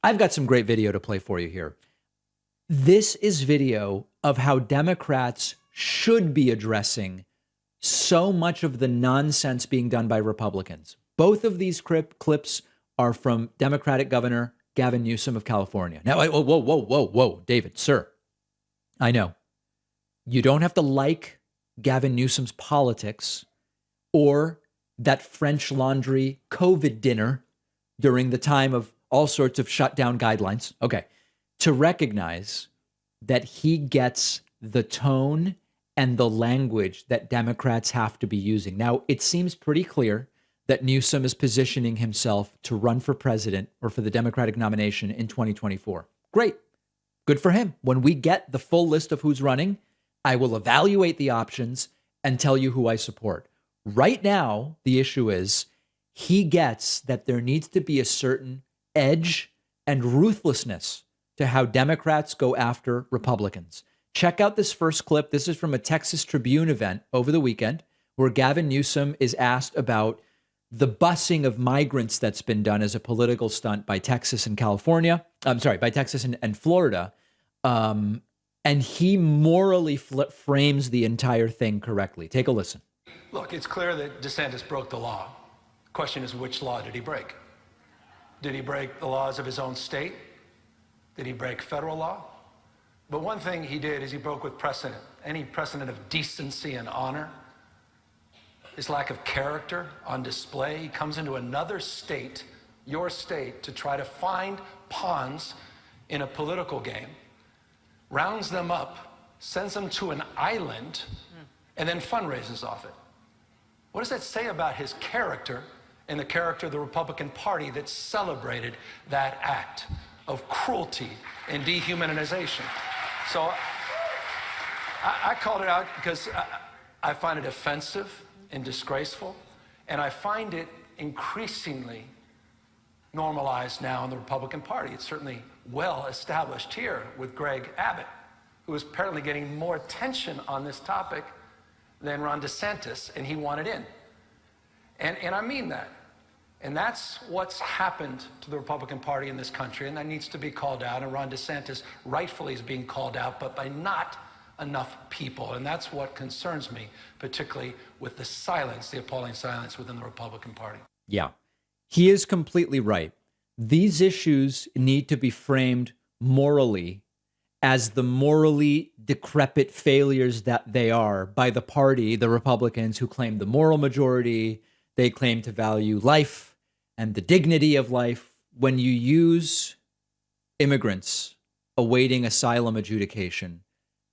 I've got some great video to play for you here. This is video of how Democrats should be addressing so much of the nonsense being done by Republicans. Both of these clips are from Democratic Governor Gavin Newsom of California. Now, whoa, David, sir. I know you don't have to like Gavin Newsom's politics or that French Laundry COVID dinner during the time of all sorts of shutdown guidelines. Okay. To recognize that he gets the tone and the language that Democrats have to be using. Now, it seems pretty clear that Newsom is positioning himself to run for president or for the Democratic nomination in 2024. Great. Good for him. When we get the full list of who's running, I will evaluate the options and tell you who I support. Right now, the issue is he gets that there needs to be a certain edge and ruthlessness to how Democrats go after Republicans. Check out this first clip. This is from a Texas Tribune event over the weekend where Gavin Newsom is asked about the busing of migrants that's been done as a political stunt by Texas and California. I'm sorry, by Texas and Florida. And he morally frames the entire thing correctly. Take a listen. Look, it's clear that DeSantis broke the law. The question is, which law did he break? Did he break the laws of his own state? Did he break federal law? But one thing he did is he broke with precedent, any precedent of decency and honor. His lack of character on display. He comes into another state, your state, to try to find pawns in a political game, rounds them up, sends them to an island, and then fundraises off it. What does that say about his character and the character of the Republican Party that celebrated that act of cruelty and dehumanization? So I called it out because I find it offensive and disgraceful, and I find it increasingly normalized now in the Republican Party. It's certainly well established here with Greg Abbott, who is apparently getting more attention on this topic than Ron DeSantis, and he wanted in. And I mean that. And that's what's happened to the Republican Party in this country, and that needs to be called out, and Ron DeSantis rightfully is being called out, but by not enough people. And that's what concerns me, particularly with the silence, the appalling silence within the Republican Party. Yeah, he is completely right. These issues need to be framed morally as the morally decrepit failures that they are by the party, the Republicans, who claim the moral majority. They claim to value life and the dignity of life. When you use immigrants awaiting asylum adjudication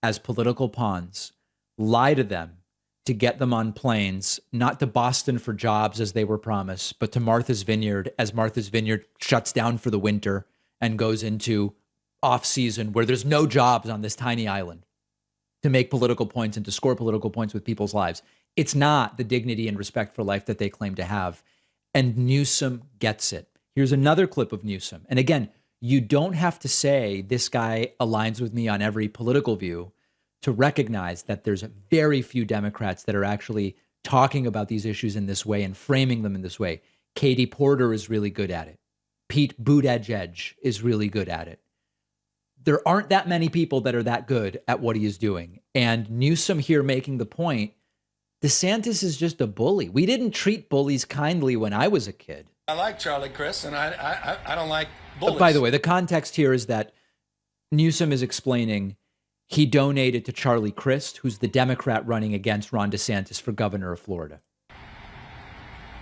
as political pawns, lie to them to get them on planes, not to Boston for jobs as they were promised, but to Martha's Vineyard as Martha's Vineyard shuts down for the winter and goes into off-season where there's no jobs on this tiny island, to make political points and to score political points with people's lives. It's not the dignity and respect for life that they claim to have. And Newsom gets it. Here's another clip of Newsom. And again, you don't have to say this guy aligns with me on every political view to recognize that there's very few Democrats that are actually talking about these issues in this way and framing them in this way. Katie Porter is really good at it. Pete Buttigieg is really good at it. There aren't that many people that are that good at what he is doing. And Newsom here making the point, DeSantis is just a bully. We didn't treat bullies kindly when I was a kid. I like Charlie Crist, and I don't like bullies. By the way, the context here is that Newsom is explaining he donated to Charlie Crist, who's the Democrat running against Ron DeSantis for governor of Florida.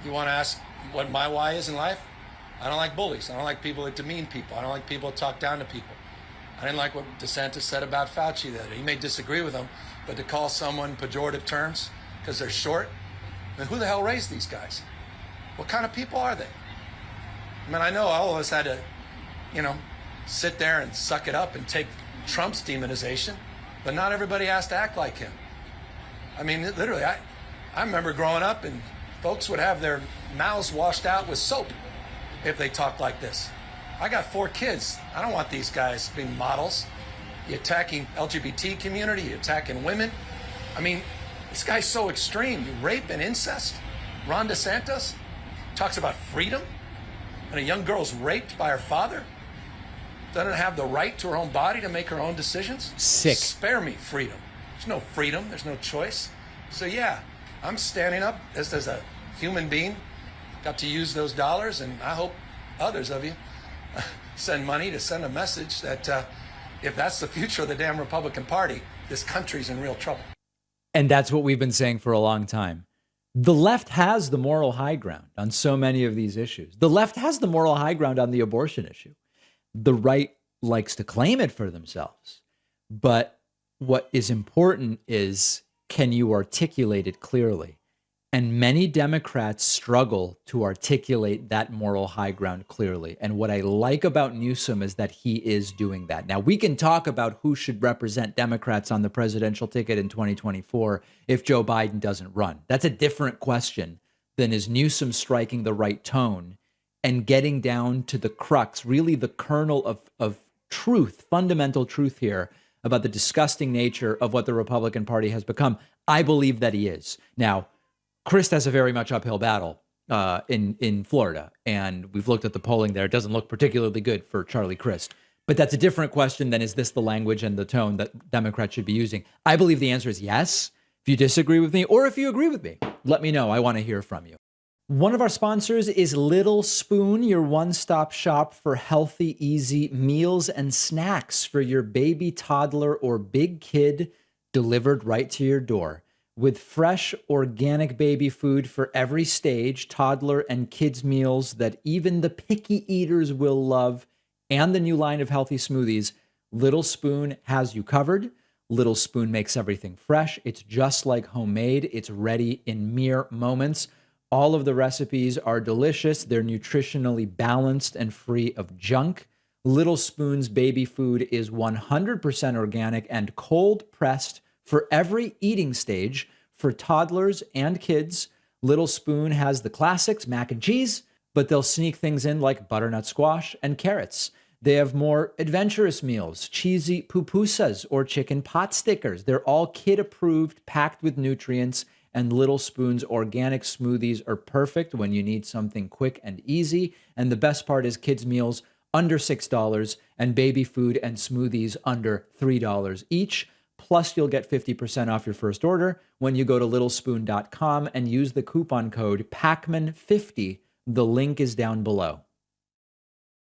You want to ask what my why is in life? I don't like bullies. I don't like people that demean people. I don't like people that talk down to people. I didn't like what DeSantis said about Fauci the other day. You may disagree with him, but to call someone pejorative terms because they're short, I mean, who the hell raised these guys? What kind of people are they? I mean, I know all of us had to, sit there and suck it up and take Trump's demonization, but not everybody has to act like him. I mean, literally, I remember growing up and folks would have their mouths washed out with soap if they talked like this. I got 4 kids. I don't want these guys being models. You attacking LGBT community, you attacking women. I mean, this guy's so extreme. You rape and incest. Ron DeSantis talks about freedom, and a young girl's raped by her father. doesn't have the right to her own body to make her own decisions? Sick. Spare me freedom. There's no freedom. There's no choice. So yeah, I'm standing up as a human being. Got to use those dollars, and I hope others of you send money to send a message that if that's the future of the damn Republican Party, this country's in real trouble. And that's what we've been saying for a long time. The left has the moral high ground on so many of these issues. The left has the moral high ground on the abortion issue. The right likes to claim it for themselves. But what is important is, can you articulate it clearly? And many Democrats struggle to articulate that moral high ground clearly. And what I like about Newsom is that he is doing that. Now, we can talk about who should represent Democrats on the presidential ticket in 2024 if Joe Biden doesn't run. That's a different question than is Newsom striking the right tone and getting down to the crux, really the kernel of truth, fundamental truth here about the disgusting nature of what the Republican Party has become. I believe that he is. Now, Chris has a very much uphill battle in Florida, and we've looked at the polling there. It doesn't look particularly good for Charlie Crist. But that's a different question than, is this the language and the tone that Democrats should be using? I believe the answer is yes. If you disagree with me, or if you agree with me, let me know. I want to hear from you. One of our sponsors is Little Spoon, your one-stop shop for healthy, easy meals and snacks for your baby, toddler, or big kid, delivered right to your door. With fresh, organic baby food for every stage, toddler and kids meals that even the picky eaters will love, and the new line of healthy smoothies, Little Spoon has you covered. Little Spoon makes everything fresh. It's just like homemade. It's ready in mere moments. All of the recipes are delicious. They're nutritionally balanced and free of junk. Little Spoon's baby food is 100% organic and cold pressed for every eating stage. For toddlers and kids, Little Spoon has the classics, mac and cheese, but they'll sneak things in like butternut squash and carrots. They have more adventurous meals, cheesy pupusas or chicken pot stickers. They're all kid approved, packed with nutrients, and Little Spoon's organic smoothies are perfect when you need something quick and easy. And the best part is kids' meals under $6 and baby food and smoothies under $3 each. Plus, you'll get 50% off your first order when you go to littlespoon.com and use the coupon code PACMAN50. The link is down below.